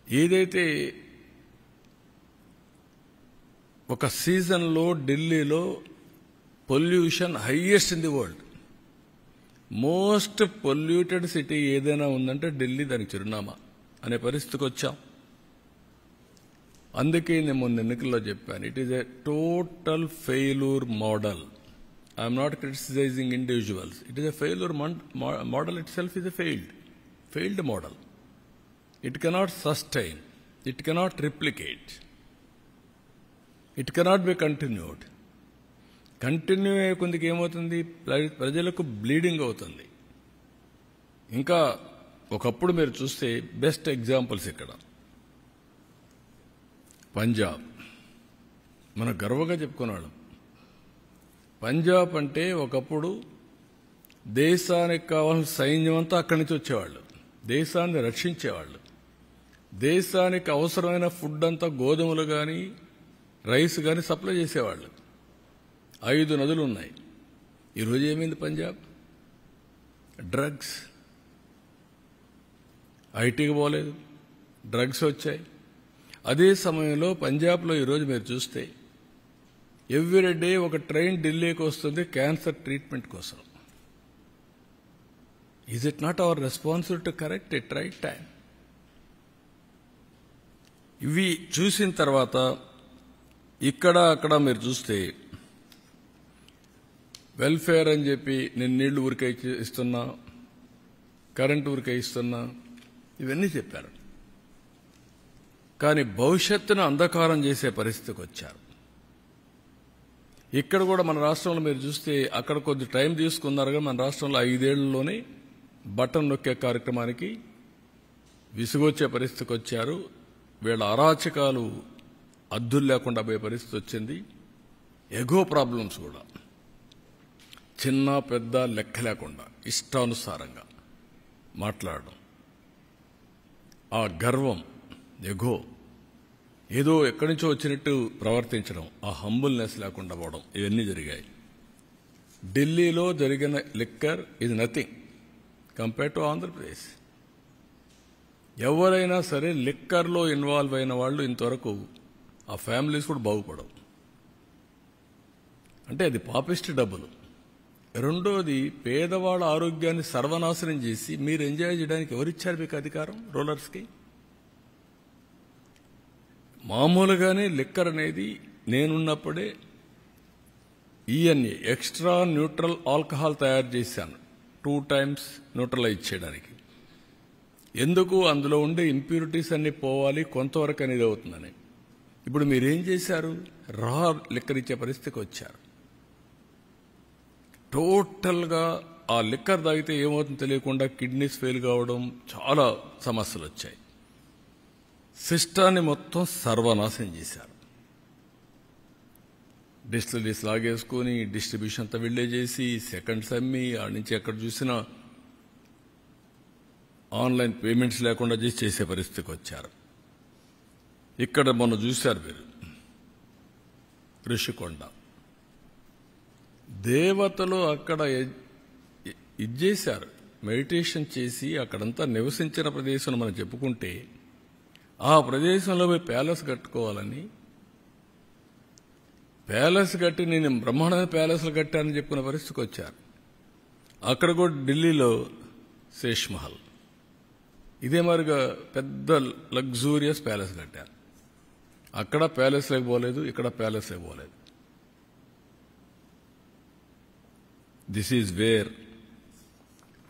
ఏదైతే ఒక సీజన్లో ఢిల్లీలో pollution highest in the world, most polluted city ఏదైనా ఉందంటే ఢిల్లీ దానికి చిరునామా అనే పరిస్థితికి వచ్చాం. అందుకే నేను మొన్న ఎన్నికల్లో చెప్పాను, it is a total failure model. I'm not criticising individuals, it is a failure model itself is a failed model. It cannot sustain, it cannot replicate, it cannot be continued. Continue అయ్యే కొందికి ఏమవుతుంది, ప్రజలకు bleeding అవుతుంది. ఇంకా ఒకప్పుడు మీరు చూస్తే best examples ఇక్కడ పంజాబ్, మనం గర్వంగా చెప్పుకున్నాడు. పంజాబ్ అంటే ఒకప్పుడు దేశానికి కావాల్సిన సైన్యం అంతా అక్కడి నుంచి వచ్చేవాళ్ళు, దేశాన్ని రక్షించేవాళ్ళు. దేశానికి అవసరమైన ఫుడ్ అంతా గోధుమలు కానీ రైస్ కానీ సప్లై చేసేవాళ్ళు. 5 నదులు ఉన్నాయి. ఈరోజు ఏమైంది పంజాబ్? డ్రగ్స్, ఐటీకి పోలేదు, డ్రగ్స్ వచ్చాయి. అదే సమయంలో పంజాబ్లో ఈరోజు మీరు చూస్తే ఎవ్రీడే ఒక ట్రైన్ ఢిల్లీకి వస్తుంది క్యాన్సర్ ట్రీట్మెంట్ కోసం. Is it not our responsibility to correct it right time? ఇవి చూసిన తర్వాత ఇక్కడ అక్కడ మీరు చూస్తే వెల్ఫేర్ అని చెప్పి నేను నీళ్లు ఊరికే ఇస్తున్నా, కరెంటు ఊరికే ఇస్తున్నా, ఇవన్నీ చెప్పారు. కానీ భవిష్యత్తును అంధకారం చేసే పరిస్థితికి వచ్చారు. ఇక్కడ కూడా మన రాష్ట్రంలో మీరు చూస్తే అక్కడ కొద్ది టైం తీసుకున్నారు, కానీ మన రాష్ట్రంలో 5 ఏళ్లలోనే బటన్ నొక్కే కార్యక్రమానికి విసుగొచ్చే పరిస్థితికి వచ్చారు. వీళ్ళ అరాచకాలు అద్దులు లేకుండా పోయే పరిస్థితి వచ్చింది. ఎగో ప్రాబ్లమ్స్ కూడా చిన్న పెద్ద లెక్క లేకుండా ఇష్టానుసారంగా మాట్లాడడం, ఆ గర్వం, ఎగో, ఏదో ఎక్కడి నుంచో వచ్చినట్టు ప్రవర్తించడం, ఆ హంబుల్నెస్ లేకుండా పోవడం, ఇవన్నీ జరిగాయి. ఢిల్లీలో జరిగిన liquor is nothing compare to Andhra Pradesh. ఎవరైనా సరే లిక్కర్లో ఇన్వాల్వ్ అయిన వాళ్ళు ఇంతవరకు ఆ ఫ్యామిలీస్ కూడా బాగుపడవు. అంటే అది పాపిస్ట్ డబ్బులు. రెండోది, పేదవాళ్ళ ఆరోగ్యాన్ని సర్వనాశనం చేసి మీరు ఎంజాయ్ చేయడానికి ఎవరిచ్చారు మీకు అధికారం? రూలర్స్కి. మామూలుగానే లిక్కర్ అనేది నేనున్నప్పుడే ఈఎన్ఏ ఎక్స్ట్రా న్యూట్రల్ ఆల్కహాల్ తయారు చేశాను 2 times న్యూట్రలైజ్ చేయడానికి. ఎందుకు? అందులో ఉండే ఇంప్యూరిటీస్ అన్ని పోవాలి, కొంతవరకు అనేది అవుతుందని. ఇప్పుడు మీరేం చేశారు? రా లిక్కర్ ఇచ్చే పరిస్థితికి వచ్చారు. టోటల్గా ఆ లిక్కర్ తాగితే ఏమవుతుందో తెలియకుండా కిడ్నీస్ ఫెయిల్ కావడం, చాలా సమస్యలు వచ్చాయి. సిస్టాన్ని మొత్తం సర్వనాశనం చేశారు. డిస్టిలరీస్ లాగేసుకుని డిస్ట్రిబ్యూషన్ అంతా విల్లే చేసి సెకండ్స్ అమ్మి ఆడి నుంచి ఎక్కడ చూసినా ఆన్లైన్ పేమెంట్స్ లేకుండా చేసే పరిస్థితికి వచ్చారు. ఇక్కడ మొన్న చూశారు మీరు ఋషికొండ, దేవతలు అక్కడ ఇది చేశారు, మెడిటేషన్ చేసి అక్కడంతా నివసించిన ప్రదేశం మనం చెప్పుకుంటే ఆ ప్రదేశంలో పోయి ప్యాలెస్ కట్టుకోవాలని, ప్యాలెస్ కట్టి నేను బ్రహ్మాండమైన ప్యాలెస్లు కట్టానని చెప్పుకున్న పరిస్థితికి వచ్చారు. అక్కడ కూడా ఢిల్లీలో శేష్ మహల్ ఇదే మరిగా పెద్ద లగ్జూరియస్ ప్యాలెస్ కట్టారు. అక్కడ ప్యాలెస్ లేకపోలేదు, ఇక్కడ ప్యాలెస్ లేకపోలేదు. This is where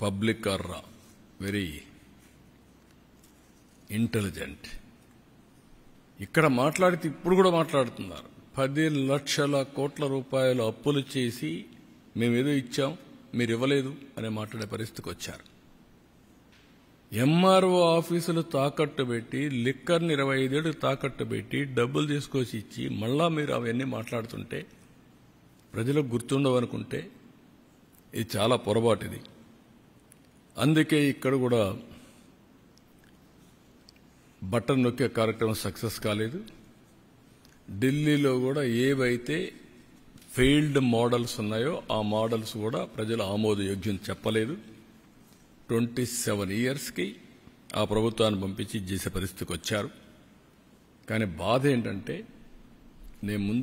public are very intelligent. ఇక్కడ మాట్లాడితే ఇప్పుడు కూడా మాట్లాడుతున్నారు. 10 లక్షల కోట్ల రూపాయలు అప్పులు చేసి మేమేదో ఇచ్చాం మీరు ఇవ్వలేదు అనే మాట్లాడే పరిస్థితికి వచ్చారు. ఎంఆర్ఓ ఆఫీసులు తాకట్టు పెట్టి, లిక్కర్ని 25 ఏళ్ళు తాకట్టు పెట్టి డబ్బులు తీసుకొచ్చి ఇచ్చి మళ్ళా మీరు అవన్నీ మాట్లాడుతుంటే ప్రజలకు గుర్తుండవనుకుంటే ఇది చాలా పొరపాటిది. అందుకే ఇక్కడ కూడా బటన్ నొక్కే కార్యక్రమం సక్సెస్ కాలేదు. ఢిల్లీలో కూడా ఏవైతే ఫెయిల్డ్ మోడల్స్ ఉన్నాయో ఆ మోడల్స్ కూడా ప్రజలు ఆమోదయోగ్యం చెప్పలేదు. 27 yearsకి ఆ ప్రభుత్వాన్ని పంపించి చేసే పరిస్థితికి వచ్చారు. కానీ బాధ ఏంటంటే నేను ముందు